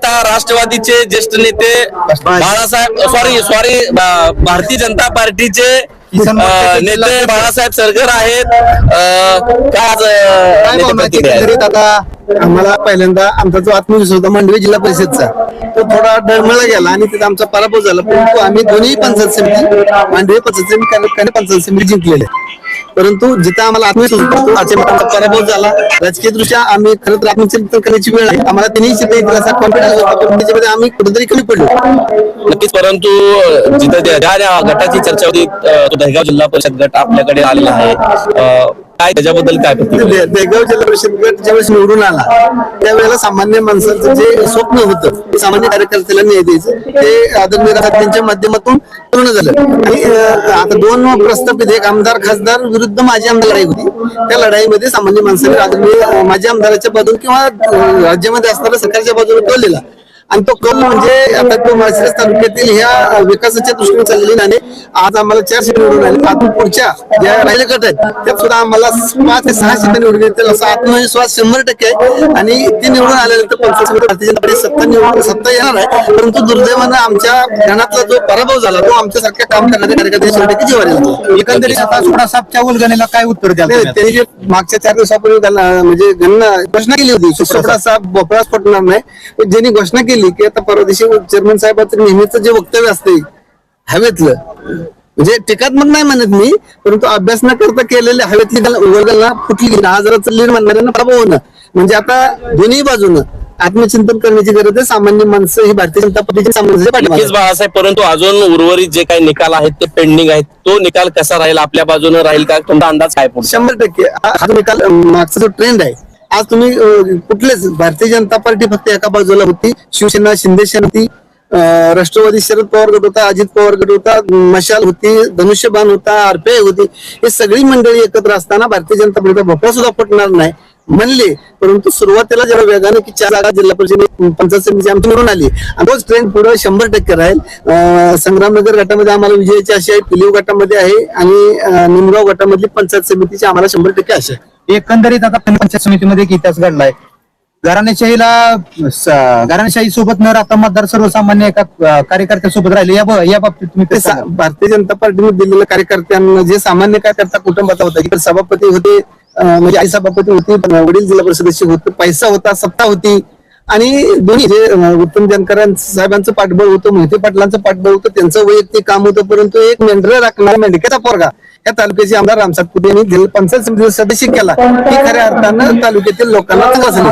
आता राष्ट्रवादीचे ज्येष्ठ नेते भारतीय जनता पार्टीचे नेते बाळासाहेब सरगर आहेत. आता आम्हाला पहिल्यांदा आमचा जो आत्मविश्वास होता मांडवी जिल्हा परिषदचा तो थोडा डळमळला गेला आणि तिथे आमचा पराभव झाला. परंतु आम्ही दोन्ही पंचायत समिती मांडवी पंचायत समिती जिंकलेले. परंतु जिथं आम्हाला आत्मविश्वास होता आमचा पराभव झाला. राजकीय दृष्ट्या आम्ही खरं तर आत्मचिंतन करण्याची वेळ आहे. आम्हाला तिन्ही क्षेत्र असा कॉन्फिडन्स होता, पण त्याच्यामध्ये आम्ही कुठेतरी कमी पडलो. नक्कीच. परंतु जिथं ज्या गटाची चर्चा होती तो दहेगाव जिल्हा परिषद गट आपल्याकडे आलेला आहे. काय त्याच्याबद्दल काय दहेगाव जिल्हा परिषद गट ज्यावेळेस निवडून आला त्यावेळेला सामान्य माणसाचं जे स्वप्न होतं सामान्य कार्यकर्त्याला न्याय द्यायचं ते आदरणीय त्यांच्या माध्यमातून पूर्ण झालं. आणि आता दोन प्रस्थापित एक आमदार खासदार विरुद्ध माझी आमदार लढाई होती. त्या लढाईमध्ये सामान्य माणसाने आदरणीय माझ्या आमदाराच्या बाजून किंवा राज्यामध्ये असणाऱ्या सरकारच्या बाजूने कळलेला. आणि तो कल म्हणजे आता तो माळशिरस तालुक्यातील ह्या विकासाच्या दृष्टीने चाललेला नाही. आज आम्हाला 4 सीट निवडून आले. आता पुढच्या ज्या राहिले गट आहेत त्यात सुद्धा आम्हाला 5 ते 6 सीट निवडून येतील असा आत्मविश्वास 100% आहे. आणि ते निवडून आल्यानंतर पंचायत भारतीय जनता पार्टी सत्ता येणार आहे. परंतु दुर्दैवानं आमच्या गणातला जो पराभव झाला तो आमच्यासारख्या काम करणाऱ्या कार्यकर्त्यांच्या 100% जिव्हारी लागला. एकंदरीत आता सोडासाहेबच्या उलगणीला काय उत्तर द्याल? त्यांनी जे मागच्या 4 दिवसापूर्वी म्हणजे घोषणा केली होती सोडासाहेब भोपळाच पडणार नाही. ज्यांनी घोषणा केली की आता परवा दिवशी चेअरमन साहेबांचं नेहमीच जे वक्तव्य असते हवेतलं म्हणजे टीकात्मक नाही म्हणत मी, परंतु अभ्यास न करता केलेल्या हवेतली वर्गाला फुटली 10,000चं लीड म्हणणाऱ्यांना पराभव होणं म्हणजे आता दोन्ही बाजूनं आत्मचिंतन करण्याची गरज आहे. सामान्य माणसं ही भारतीय जनता पार्टीची सामान्य बाळासाहेब. परंतु अजून उर्वरित जे काही निकाल आहेत ते पेंडिंग आहेत. तो निकाल कसा राहील? आपल्या बाजूने राहील का? तुमचा अंदाज काय? 100% हा निकाल मागचा जो ट्रेंड आहे. आज तुम्ही कुठलेच भारतीय जनता पार्टी फक्त एका बाजूला होती, शिवसेना शिंदे होती, राष्ट्रवादी शरद पवार गट होता, अजित पवार गट होता, मशाल होती, धनुष्यबाण होता, आरपीआय होती. हे सगळी मंडळी एकत्र असताना भारतीय जनता पार्टीचा भोपळा सुद्धा फुटणार नाही म्हणले. परंतु सुरुवातीला जेव्हा वेगाने की 4 जागा जिल्हा परिषद पंचायत समिती आमची निवडून आली आणि तोच ट्रेंड पुढे 100% राहील. संग्रामनगर गटामध्ये आम्हाला विजयाची आशा आहे, पिलीव गटामध्ये आहे आणि निमगाव गटामधली पंचायत समितीची आम्हाला 100% आशा आहे. एकंदरीत आता पंचायत समितीमध्ये एक इतिहास घडलाय. घराणेशाही सोबत न राहता मतदार सर्वसामान्य एका कार्यकर्त्यासोबत राहिले. या बाबतीत तुम्ही भारतीय जनता पार्टीने दिलेल्या कार्यकर्त्यांना जे सामान्य कार्यकर्ता कुटुंबाचा होता, इकडे सभापती होते म्हणजे आई सभापती होती, वडील जिल्हा परिषदेचे होते, पैसा होता, सत्ता होती आणि दोन्ही जे उत्तम जानकर साहेबांचं पाठबळ होतं, मोहिते पाटलांचं पाठबळ होतं, त्यांचं वैयक्तिक काम होतं. परंतु एक मेंढर राखणारा मेंढक्याचा पोरगा या तालुक्याचे आमदार रामसातपुते यांनी पंचायत समितीचा सदस्य केला ही खऱ्या अर्थानं तालुक्यातील लोकांना त्रास झाला.